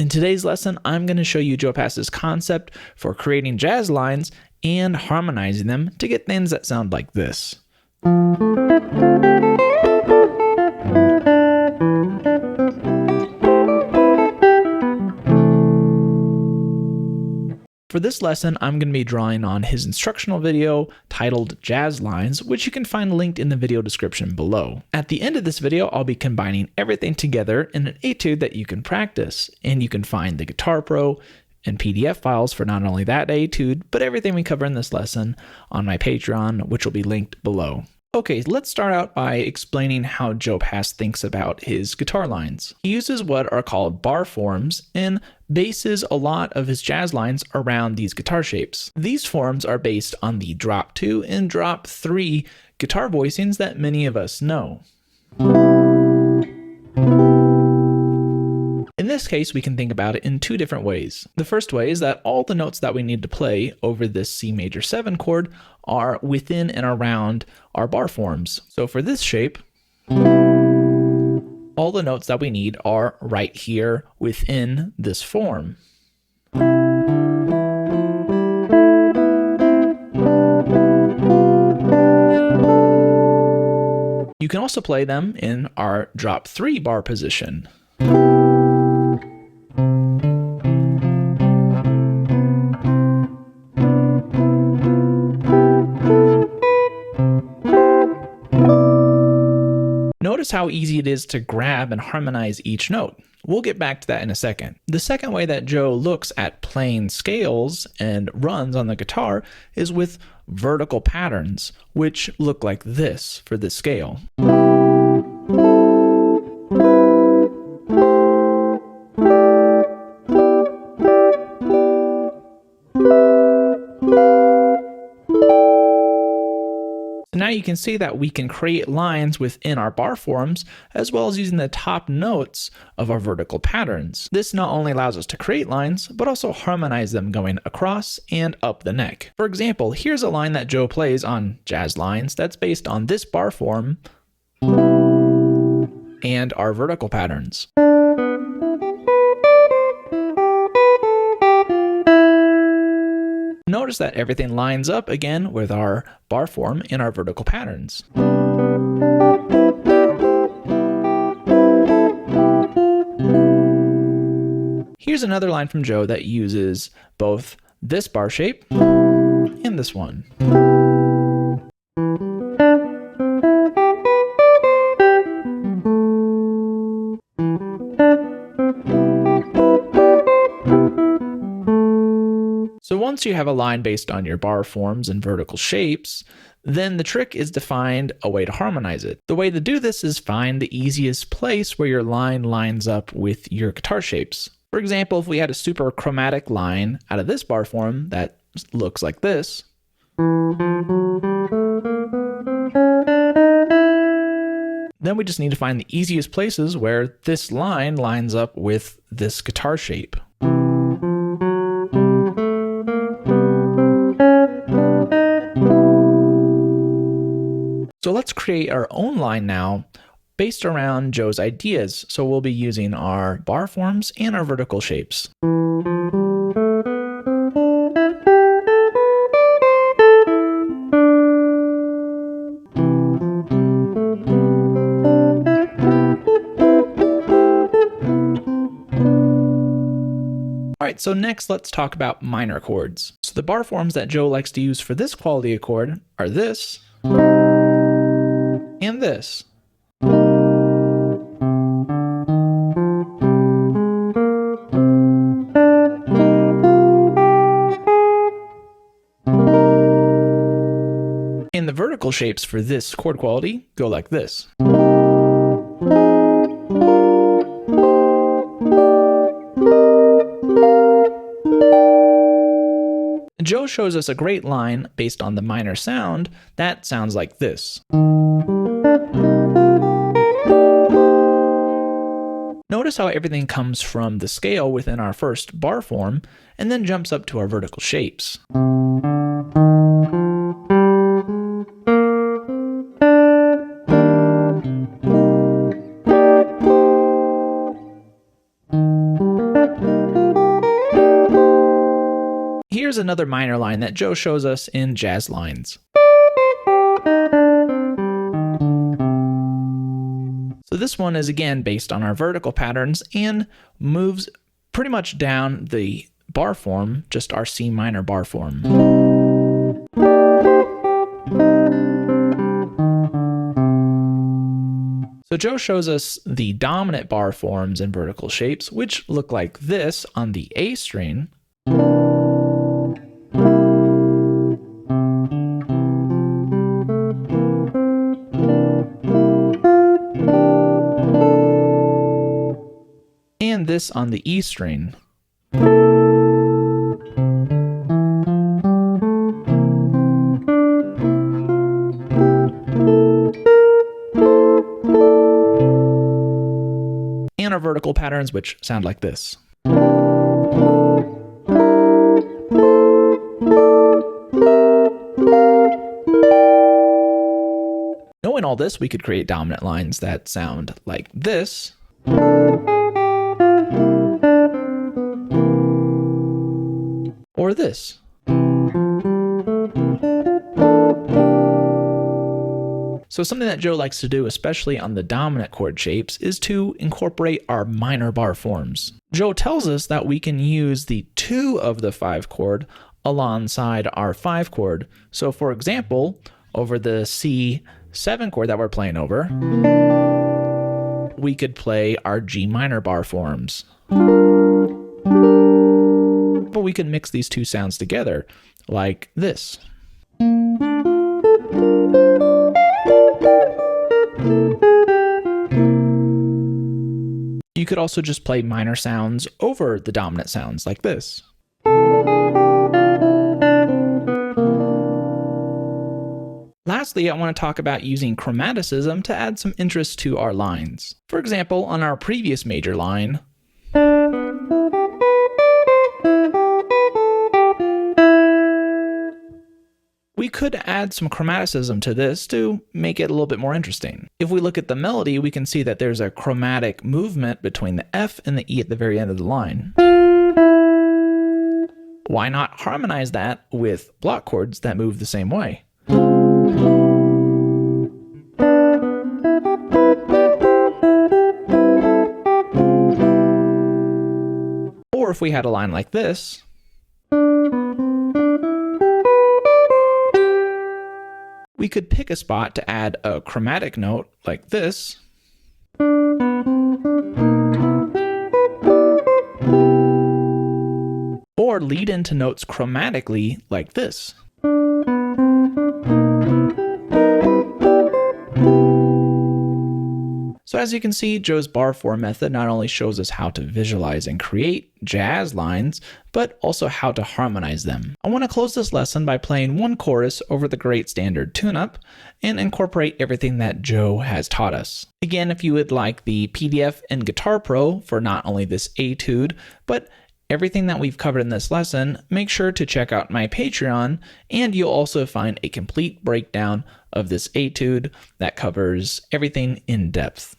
In today's lesson, I'm going to show you Joe Pass's concept for creating jazz lines and harmonizing them to get things that sound like this. For this lesson, I'm going to be drawing on his instructional video titled Jazz Lines, which you can find linked in the video description below. At the end of this video, I'll be combining everything together in an etude that you can practice, and you can find the Guitar Pro and PDF files for not only that etude, but everything we cover in this lesson on my Patreon, which will be linked below. Okay, let's start out by explaining how Joe Pass thinks about his guitar lines. He uses what are called bar forms and bases a lot of his jazz lines around these guitar shapes. These forms are based on the drop 2 and drop 3 guitar voicings that many of us know. In this case, we can think about it in two different ways. The first way is that all the notes that we need to play over this C major 7 chord are within and around our bar forms. So for this shape, all the notes that we need are right here within this form. You can also play them in our drop 3 bar position. Notice how easy it is to grab and harmonize each note. We'll get back to that in a second. The second way that Joe looks at playing scales and runs on the guitar is with vertical patterns, which look like this for this scale. Now you can see that we can create lines within our bar forms as well as using the top notes of our vertical patterns. This not only allows us to create lines, but also harmonize them going across and up the neck. For example, here's a line that Joe plays on Jazz Lines that's based on this bar form and our vertical patterns. Notice that everything lines up again with our bar form and our vertical patterns. Here's another line from Joe that uses both this bar shape and this one. So once you have a line based on your bar forms and vertical shapes, then the trick is to find a way to harmonize it. The way to do this is find the easiest place where your line lines up with your guitar shapes. For example, if we had a super chromatic line out of this bar form that looks like this, then we just need to find the easiest places where this line lines up with this guitar shape. So let's create our own line now based around Joe's ideas. So we'll be using our bar forms and our vertical shapes. Alright, so next let's talk about minor chords. So the bar forms that Joe likes to use for this quality of chord are this and this. And the vertical shapes for this chord quality go like this. Joe shows us a great line based on the minor sound that sounds like this. Notice how everything comes from the scale within our first bar form and then jumps up to our vertical shapes. here's another minor line that Joe shows us in Jazz Lines. So this one is again based on our vertical patterns and moves pretty much down the bar form, just our C minor bar form. So Joe shows us the dominant bar forms and vertical shapes, which look like this on the A string. And this on the E string. And our vertical patterns, which sound like this. Knowing all this, we could create dominant lines that sound like this. Or this. So something that Joe likes to do, especially on the dominant chord shapes, is to incorporate our minor bar forms. Joe tells us that we can use the 2 of the 5 chord alongside our 5 chord. So for example, over the C7 chord that we're playing over, we could play our G minor bar forms. But we can mix these 2 sounds together like this. You could also just play minor sounds over the dominant sounds like this. Lastly, I want to talk about using chromaticism to add some interest to our lines. For example, on our previous major line, we could add some chromaticism to this to make it a little bit more interesting. If we look at the melody, we can see that there's a chromatic movement between the F and the E at the very end of the line. Why not harmonize that with block chords that move the same way? Or if we had a line like this, we could pick a spot to add a chromatic note like this. Or lead into notes chromatically like this. So as you can see, Joe's bar form method not only shows us how to visualize and create jazz lines, but also how to harmonize them. I want to close this lesson by playing one chorus over the great standard tune-up and incorporate everything that Joe has taught us. Again, if you would like the PDF and Guitar Pro for not only this etude, but everything that we've covered in this lesson, make sure to check out my Patreon, and you'll also find a complete breakdown of this etude that covers everything in depth.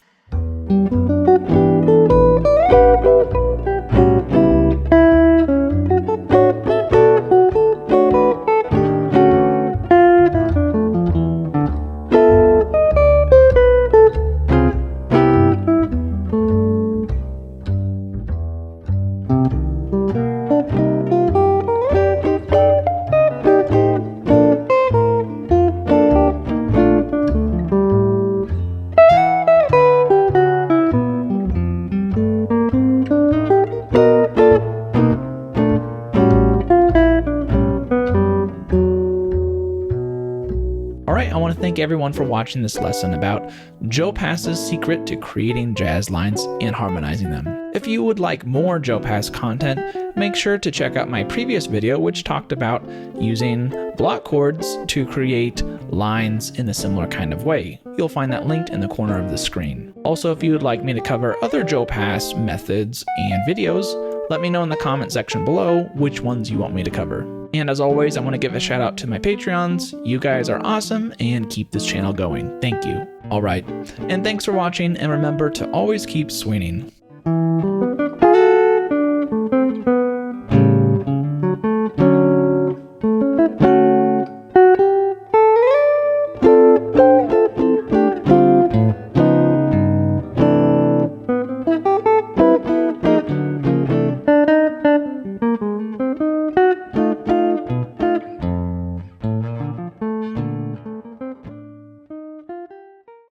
I want to thank everyone for watching this lesson about Joe Pass's secret to creating jazz lines and harmonizing them. If you would like more Joe Pass content, make sure to check out my previous video, which talked about using block chords to create lines in a similar kind of way. You'll find that linked in the corner of the screen. Also, if you would like me to cover other Joe Pass methods and videos, let me know in the comment section below which ones you want me to cover. And as always, I want to give a shout out to my Patreons. You guys are awesome and keep this channel going. Thank you. All right. And thanks for watching, and remember to always keep swinging.